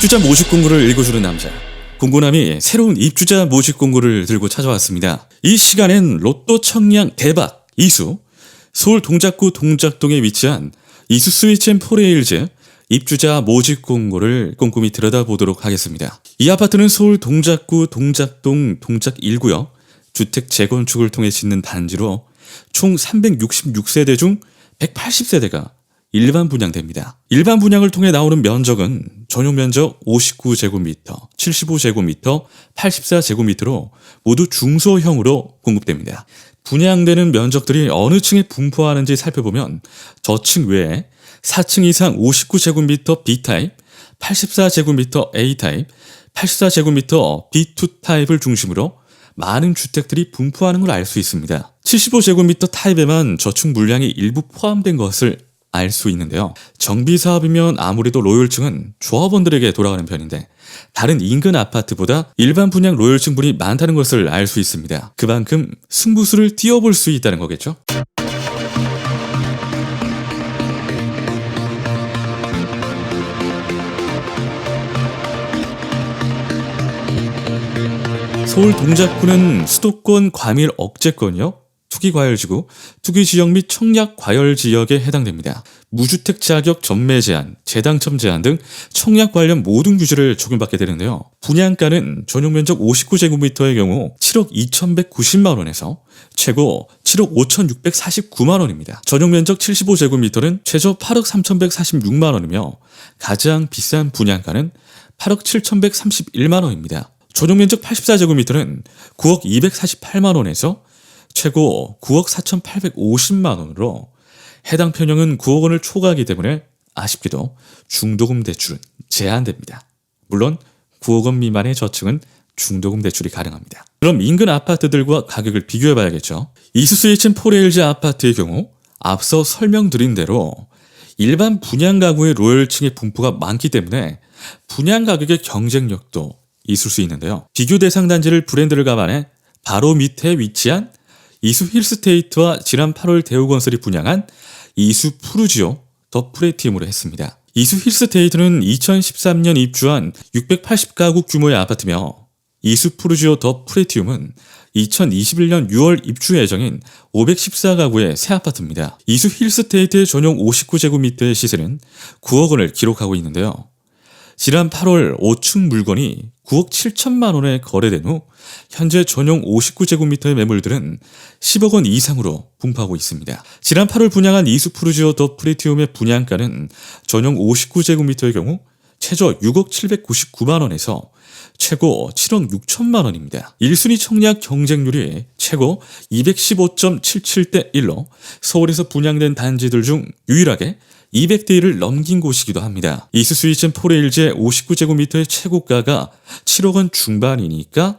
입주자 모집 공고를 읽어주는 남자. 공고남이 새로운 입주자 모집 공고를 들고 찾아왔습니다. 이 시간엔 로또 청량 대박 이수, 서울 동작구 동작동에 위치한 이수 스위치&포레일즈 입주자 모집 공고를 꼼꼼히 들여다보도록 하겠습니다. 이 아파트는 서울 동작구 동작동 동작 1구역 주택 재건축을 통해 짓는 단지로 총 366세대 중 180세대가 일반 분양됩니다. 일반 분양을 통해 나오는 면적은 전용 면적 59제곱미터, 75제곱미터, 84제곱미터로 모두 중소형으로 공급됩니다. 분양되는 면적들이 어느 층에 분포하는지 살펴보면 저층 외에 4층 이상 59제곱미터 B타입, 84제곱미터 A타입, 84제곱미터 B2 타입을 중심으로 많은 주택들이 분포하는 걸 알 수 있습니다. 75제곱미터 타입에만 저축 물량이 일부 포함된 것을 알 수 있는데요. 정비사업이면 아무래도 로열층은 조합원들에게 돌아가는 편인데 다른 인근 아파트보다 일반 분양 로열층분이 많다는 것을 알 수 있습니다. 그만큼 승부수를 띄워볼 수 있다는 거겠죠? 서울 동작구는 수도권 과밀 억제권이요, 투기과열지구, 투기지역 및 청약과열지역에 해당됩니다. 무주택 자격 전매 제한, 재당첨 제한 등 청약 관련 모든 규제를 적용받게 되는데요. 분양가는 전용 면적 59제곱미터의 경우 7억 2,190만원에서 최고 7억 5,649만원입니다. 전용 면적 75제곱미터는 최저 8억 3,146만원이며 가장 비싼 분양가는 8억 7,131만원입니다. 전용 면적 84제곱미터는 9억 248만원에서 최고 9억 4,850만원으로 해당 평형은 9억 원을 초과하기 때문에 아쉽게도 중도금 대출은 제한됩니다. 물론 9억 원 미만의 저층은 중도금 대출이 가능합니다. 그럼 인근 아파트들과 가격을 비교해봐야겠죠. 이수 스위치&포레일즈 아파트의 경우 앞서 설명드린 대로 일반 분양 가구의 로열층의 분포가 많기 때문에 분양 가격의 경쟁력도 있을 수 있는데요. 비교 대상 단지를 브랜드를 감안해 바로 밑에 위치한 이수 힐스테이트와 지난 8월 대우건설이 분양한 이수 푸르지오 더 프레티움으로 했습니다. 이수 힐스테이트는 2013년 입주한 680가구 규모의 아파트며 이수 푸르지오 더 프레티움은 2021년 6월 입주 예정인 514가구의 새 아파트입니다. 이수 힐스테이트의 전용 59제곱미터의 시세는 9억 원을 기록하고 있는데요. 지난 8월 5층 물건이 9억 7천만 원에 거래된 후 현재 전용 59제곱미터의 매물들은 10억 원 이상으로 분포하고 있습니다. 지난 8월 분양한 이수 푸르지오 더 프레티움의 분양가는 전용 59제곱미터의 경우 최저 6억 799만 원에서 최고 7억 6천만 원입니다. 1순위 청약 경쟁률이 최고 215.77대 1로 서울에서 분양된 단지들 중 유일하게 200대 1을 넘긴 곳이기도 합니다. 이수 스위치&포레일즈의 59제곱미터의 최고가가 7억 원 중반이니까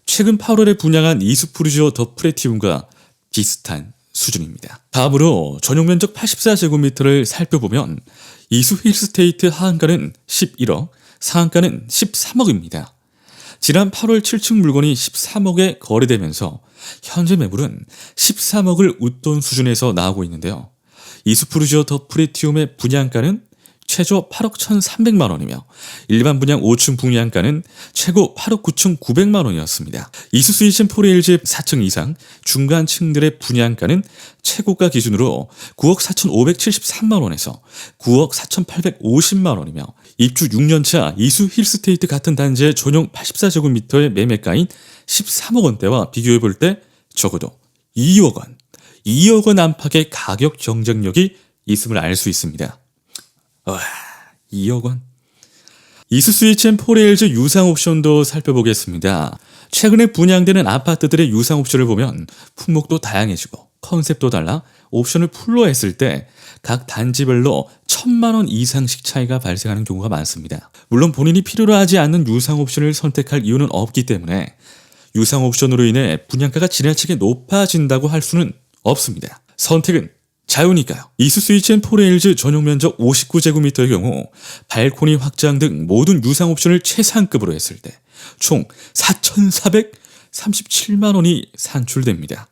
최근 8월에 분양한 이수 푸르지오 더 프레티움과 비슷한 수준입니다. 다음으로 전용 면적 84제곱미터를 살펴보면 이수 힐스테이트 하한가는 11억, 상한가는 13억입니다. 지난 8월 7층 물건이 13억에 거래되면서 현재 매물은 13억을 웃돈 수준에서 나오고 있는데요. 이수 푸르지오 더 프레티움의 분양가는 최저 8억 1,300만 원이며 일반 분양 5층 분양가는 최고 8억 9,900만 원이었습니다. 이수 스위치&포레일즈 4층 이상 중간층들의 분양가는 최고가 기준으로 9억 4,573만 원에서 9억 4,850만 원이며 입주 6년차 이수 힐스테이트 같은 단지의 전용 84제곱미터의 매매가인 13억 원대와 비교해볼 때 적어도 2억 원 안팎의 가격 경쟁력이 있음을 알 수 있습니다. 2억 원. 이수 스위치&포레일즈 유상 옵션도 살펴보겠습니다. 최근에 분양되는 아파트들의 유상 옵션을 보면 품목도 다양해지고 컨셉도 달라 옵션을 풀로 했을 때 각 단지별로 1,000만 원 이상씩 차이가 발생하는 경우가 많습니다. 물론 본인이 필요로 하지 않는 유상 옵션을 선택할 이유는 없기 때문에 유상 옵션으로 인해 분양가가 지나치게 높아진다고 할 수는 없습니다. 선택은 자유니까요. 이수 스위치&포레일즈 전용 면적 59제곱미터의 경우 발코니 확장 등 모든 유상 옵션을 최상급으로 했을 때 총 4,437만 원이 산출됩니다.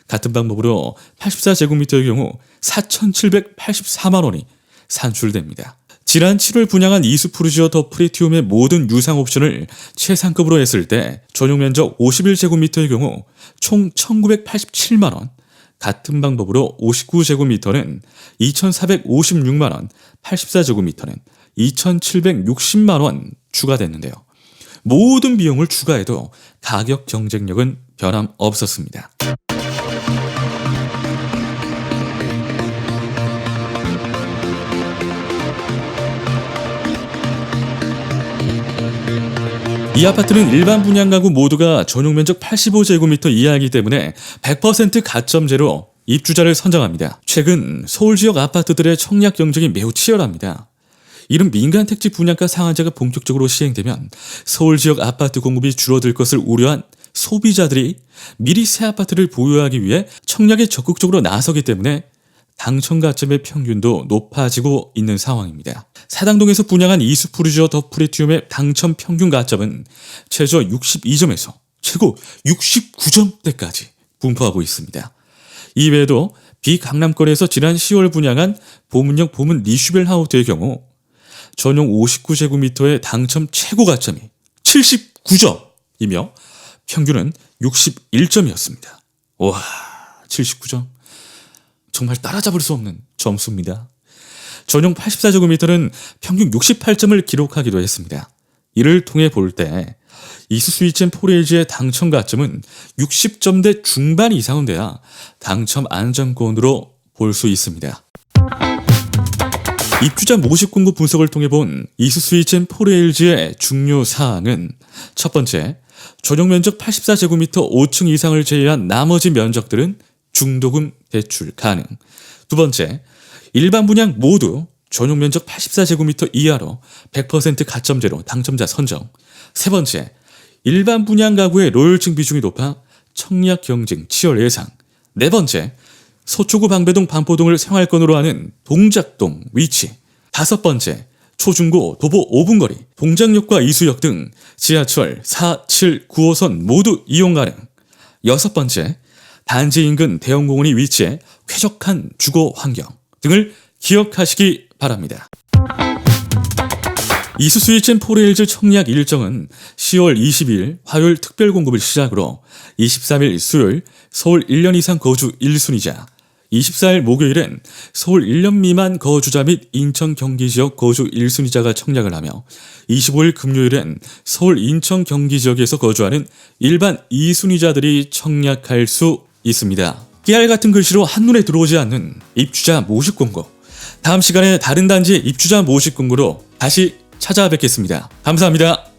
같은 방법으로 84제곱미터의 경우 4,784만 원이 산출됩니다. 지난 7월 분양한 이수푸르지오 더 프리티움의 모든 유상 옵션을 최상급으로 했을 때 전용 면적 51제곱미터의 경우 총 1987만원, 같은 방법으로 59제곱미터는 2456만원, 84제곱미터는 2760만원 추가됐는데요. 모든 비용을 추가해도 가격 경쟁력은 변함없었습니다. 이 아파트는 일반 분양 가구 모두가 전용 면적 85제곱미터 이하이기 때문에 100% 가점제로 입주자를 선정합니다. 최근 서울 지역 아파트들의 청약 경쟁이 매우 치열합니다. 이런 민간 택지 분양가 상한제가 본격적으로 시행되면 서울 지역 아파트 공급이 줄어들 것을 우려한 소비자들이 미리 새 아파트를 보유하기 위해 청약에 적극적으로 나서기 때문에 당첨 가점의 평균도 높아지고 있는 상황입니다. 사당동에서 분양한 이수푸르지오 더 프리티움의 당첨 평균 가점은 최저 62점에서 최고 69점대까지 분포하고 있습니다. 이외에도 비강남권에서 지난 10월 분양한 보문역 보문 리슈벨 하우스의 경우 전용 59제곱미터의 당첨 최고 가점이 79점이며 평균은 61점이었습니다. 와, 79점. 정말 따라잡을 수 없는 점수입니다. 전용 84제곱미터는 평균 68점을 기록하기도 했습니다. 이를 통해 볼 때 이수수 이첸 포레일즈의 당첨 가점은 60점대 중반 이상은 돼야 당첨 안정권으로 볼 수 있습니다. 입주자 모집 공급 분석을 통해 본 이수수 이첸 포레일즈의 중요 사항은 첫 번째, 전용 면적 84제곱미터 5층 이상을 제외한 나머지 면적들은 중도금 대출 가능. 두 번째, 일반 분양 모두 전용 면적 84제곱미터 이하로 100% 가점제로 당첨자 선정. 세 번째, 일반 분양 가구의 로열층 비중이 높아 청약 경쟁 치열 예상. 네 번째, 서초구 방배동 반포동을 생활권으로 하는 동작동 위치. 다섯 번째, 초중고 도보 5분 거리, 동작역과 이수역 등 지하철 4, 7, 9호선 모두 이용 가능. 여섯 번째, 단지 인근 대형공원이 위치해 쾌적한 주거 환경 등을 기억하시기 바랍니다. 이수수 이첸 포레일즈 청약 일정은 10월 20일 화요일 특별 공급을 시작으로 23일 수요일 서울 1년 이상 거주 1순위자, 24일 목요일엔 서울 1년 미만 거주자 및 인천 경기 지역 거주 1순위자가 청약을 하며 25일 금요일엔 서울 인천 경기 지역에서 거주하는 일반 2순위자들이 청약할 수 있습니다. 깨알 같은 글씨로 한눈에 들어오지 않는 입주자 모집 공고. 다음 시간에 다른 단지의 입주자 모집 공고로 다시 찾아뵙겠습니다. 감사합니다.